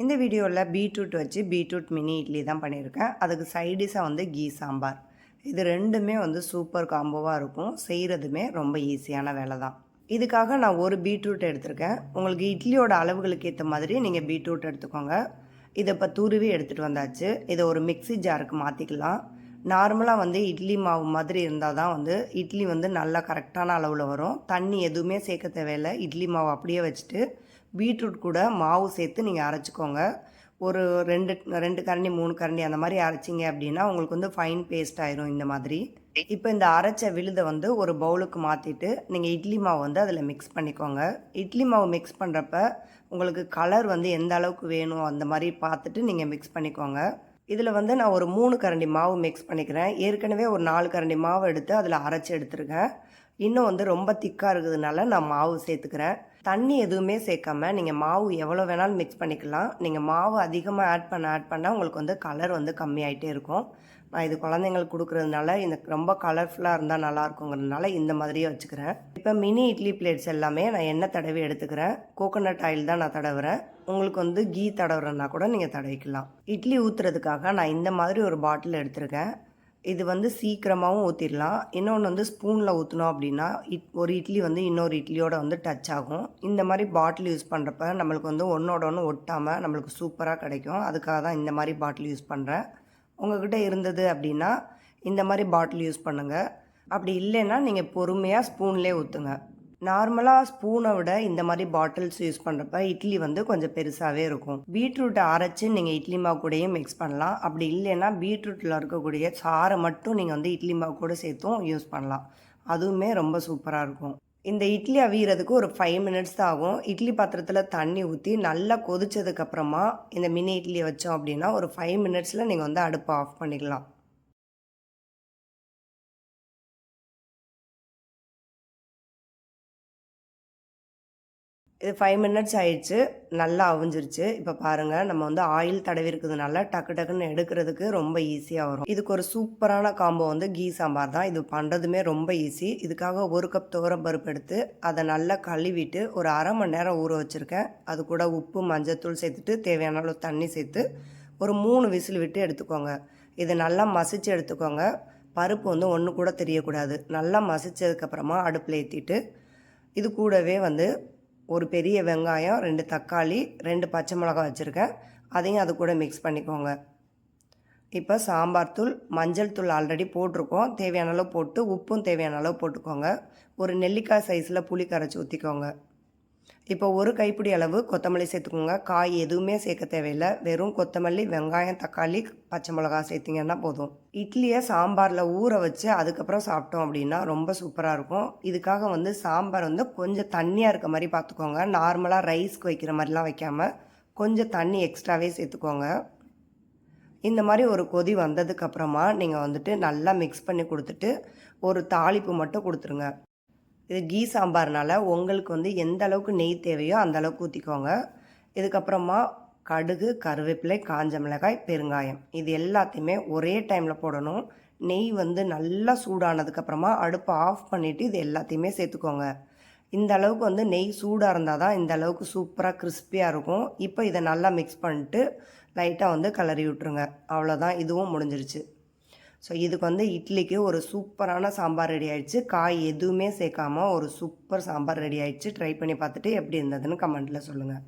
இந்த வீடியோவில் பீட்ரூட் வச்சு பீட்ரூட் மினி இட்லி தான் பண்ணியிருக்கேன். அதுக்கு சைடிஷாக வந்து கீ சாம்பார். இது ரெண்டுமே வந்து சூப்பர் காம்போவாக இருக்கும். செய்கிறதுமே ரொம்ப ஈஸியான வேலை தான். இதுக்காக நான் ஒரு பீட்ரூட் எடுத்திருக்கேன். உங்களுக்கு இட்லியோட அளவுகளுக்கு ஏற்ற மாதிரி நீங்கள் பீட்ரூட் எடுத்துக்கோங்க. இதை இப்போ துருவி எடுத்துகிட்டு வந்தாச்சு. இதை ஒரு மிக்ஸி ஜாருக்கு மாற்றிக்கலாம். நார்மலாக வந்து இட்லி மாவு மாதிரி இருந்தால் தான் வந்து இட்லி வந்து நல்லா கரெக்டான அளவில் வரும். தண்ணி எதுவுமே சேர்க்க தேவையில்லை. இட்லி மாவு அப்படியே வச்சுட்டு பீட்ரூட் கூட மாவு சேர்த்து நீங்கள் அரைச்சிக்கோங்க. ஒரு ரெண்டு கரண்டி 3 கரண்டி அந்த மாதிரி அரைச்சிங்க அப்படின்னா உங்களுக்கு வந்து ஃபைன் பேஸ்ட் ஆயிரும் இந்த மாதிரி. இப்போ இந்த அரைச்ச விழுதை வந்து ஒரு பவுலுக்கு மாற்றிட்டு நீங்கள் இட்லி மாவு வந்து அதில் மிக்ஸ் பண்ணிக்கோங்க. இட்லி மாவு மிக்ஸ் பண்ணுறப்ப உங்களுக்கு கலர் வந்து எந்த அளவுக்கு வேணும் அந்த மாதிரி பார்த்துட்டு நீங்கள் மிக்ஸ் பண்ணிக்கோங்க. இதில் வந்து நான் ஒரு 3 கரண்டி மாவு மிக்ஸ் பண்ணிக்கிறேன். ஏற்கனவே ஒரு 4 கரண்டி மாவு எடுத்து அதில் அரைச்சி எடுத்துருக்கேன். இன்னும் வந்து ரொம்ப திக்காக இருக்கிறதுனால நான் மாவு சேர்த்துக்கிறேன். தண்ணி எதுவுமே சேர்க்காம நீங்கள் மாவு எவ்வளோ வேணாலும் மிக்ஸ் பண்ணிக்கலாம். நீங்கள் மாவு அதிகமாக ஆட் பண்ண உங்களுக்கு வந்து கலர் வந்து கம்மியாயிட்டே இருக்கும். நான் இது குழந்தைங்களுக்கு கொடுக்குறதுனால இந்த ரொம்ப கலர்ஃபுல்லாக இருந்தால் நல்லாயிருக்குங்கிறதுனால இந்த மாதிரியே வச்சுக்கிறேன். இப்போ மினி இட்லி பிளேட்ஸ் எல்லாமே நான் எண்ணெய் தடவி எடுத்துக்கிறேன். கோகோனட் ஆயில் தான் நான் தடவுறேன். உங்களுக்கு வந்து கீ தடவுறதுனா கூட நீங்கள் தடவிக்கலாம். இட்லி ஊற்றுறதுக்காக நான் இந்த மாதிரி ஒரு பாட்டில் எடுத்திருக்கேன். இது வந்து சீக்கிரமாகவும் ஊற்றிடலாம். இன்னொன்று வந்து ஸ்பூனில் ஊற்றினோம் அப்படின்னா ஒரு இட்லி வந்து இன்னொரு இட்லியோட வந்து டச் ஆகும். இந்த மாதிரி பாட்டில் யூஸ் பண்ணுறப்ப நம்மளுக்கு வந்து ஒன்றோட ஒன்று ஒட்டாமல் நம்மளுக்கு சூப்பராக கிடைக்கும். அதுக்காக தான் இந்த மாதிரி பாட்டில் யூஸ் பண்ணுறேன். உங்கள்கிட்ட இருந்தது அப்படின்னா இந்த மாதிரி பாட்டில் யூஸ் பண்ணுங்கள். அப்படி இல்லைன்னா நீங்கள் பொறுமையாக ஸ்பூன்லேயே ஊற்றுங்க. நார்மலாக ஸ்பூனை விட இந்த மாதிரி பாட்டில்ஸ் யூஸ் பண்ணுறப்ப இட்லி வந்து கொஞ்சம் பெருசாகவே இருக்கும். பீட்ரூட்டை அரைச்சி நீங்கள் இட்லி மாவு கூடயே மிக்ஸ் பண்ணலாம். அப்படி இல்லைன்னா பீட்ரூட்டில் இருக்கக்கூடிய சாறை மட்டும் நீங்கள் வந்து இட்லி மாவு கூட சேர்த்தும் யூஸ் பண்ணலாம். அதுவுமே ரொம்ப சூப்பராக இருக்கும். இந்த இட்லி அவியறதுக்கு ஒரு 5 மினிட்ஸ் தான் ஆகும். இட்லி பாத்திரத்தில் தண்ணி ஊற்றி நல்லா கொதிச்சதுக்கப்புறமா இந்த மினி இட்லியை வச்சோம் அப்படின்னா ஒரு 5 மினிட்ஸில் நீங்கள் வந்து அடுப்பை ஆஃப் பண்ணிக்கலாம். இது 5 மினிட்ஸ் ஆயிடுச்சு. நல்லா அவிஞ்சிருச்சு. இப்போ பாருங்கள், நம்ம வந்து ஆயில் தடவி இருக்கிறதுனால டக்கு டக்குன்னு எடுக்கிறதுக்கு ரொம்ப ஈஸியாக வரும். இதுக்கு ஒரு சூப்பரான காம்போ வந்து கீ சாம்பார் தான். இது பண்ணுறதுமே ரொம்ப ஈஸி. இதுக்காக 1 கப் துவரப்பருப்பு எடுத்து அதை நல்லா கழுவிட்டு ஒரு அரை மணி நேரம் ஊற வச்சுருக்கேன். அது கூட உப்பு மஞ்சத்தூள் சேர்த்துட்டு தேவையான அளவு தண்ணி சேர்த்து ஒரு 3 விசில் விட்டு எடுத்துக்கோங்க. இதை நல்லா மசிச்சு எடுத்துக்கோங்க. பருப்பு வந்து ஒன்று கூட தெரியக்கூடாது. நல்லா மசிச்சதுக்கப்புறமா அடுப்பில் ஏற்றிட்டு இது கூடவே வந்து ஒரு பெரிய வெங்காயம், 2 தக்காளி, 2 பச்சை மிளகா வச்சுருக்கேன். அதையும் அது கூட மிக்ஸ் பண்ணிக்கோங்க. இப்போ சாம்பார் தூள், மஞ்சள் தூள் ஆல்ரெடி போட்டிருக்கோம். தேவையான அளவு போட்டு உப்பும் தேவையான அளவு போட்டுக்கோங்க. ஒரு நெல்லிக்காய் சைஸில் புளி கரைச்சி ஊற்றிக்கோங்க. இப்போ ஒரு கைப்பிடி அளவு கொத்தமல்லி சேர்த்துக்கோங்க. காய் எதுவுமே சேர்க்க தேவையில்லை. வெறும் கொத்தமல்லி, வெங்காயம், தக்காளி, பச்சை மிளகா சேர்த்திங்கன்னா போதும். இட்லியை சாம்பாரில் ஊற வச்சு அதுக்கப்புறம் சாப்பிட்டோம் அப்படின்னா ரொம்ப சூப்பராக இருக்கும். இதுக்காக வந்து சாம்பார் வந்து கொஞ்சம் தண்ணியாக இருக்க மாதிரி பார்த்துக்கோங்க. நார்மலாக ரைஸ்க்கு வைக்கிற மாதிரிலாம் வைக்காமல் கொஞ்சம் தண்ணி எக்ஸ்ட்ராவே சேர்த்துக்கோங்க. இந்த மாதிரி ஒரு கொதி வந்ததுக்கப்புறமா நீங்கள் வந்துட்டு நல்லா மிக்ஸ் பண்ணி கொடுத்துட்டு ஒரு தாளிப்பு மட்டும் கொடுத்துருங்க. இது கீ சாம்பார்னால் உங்களுக்கு வந்து எந்த அளவுக்கு நெய் தேவையோ அந்த அளவுக்கு ஊற்றிக்கோங்க. இதுக்கப்புறமா கடுகு, கருவேப்பிலை, காஞ்ச மிளகாய், பெருங்காயம் இது எல்லாத்தையுமே ஒரே டைமில் போடணும். நெய் வந்து நல்லா சூடானதுக்கப்புறமா அடுப்பை ஆஃப் பண்ணிவிட்டு இது எல்லாத்தையுமே சேர்த்துக்கோங்க. இந்த அளவுக்கு வந்து நெய் சூடாக இருந்தால் தான் இந்த அளவுக்கு சூப்பராக கிறிஸ்பியாக இருக்கும். இப்போ இதை நல்லா மிக்ஸ் பண்ணிட்டு லைட்டாக வந்து கிளறி விட்ருங்க. அவ்வளோதான், இதுவும் முடிஞ்சிருச்சு. ஸோ இதுக்கு வந்து இட்லிக்கு ஒரு சூப்பரான சாம்பார் ரெடி ஆகிடுச்சு. காய் எதுவுமே சேர்க்காமல் ஒரு சூப்பர் சாம்பார் ரெடி ஆகிடுச்சு. ட்ரை பண்ணி பார்த்துட்டு எப்படி இருந்ததுன்னு கமெண்ட்டில் சொல்லுங்கள்.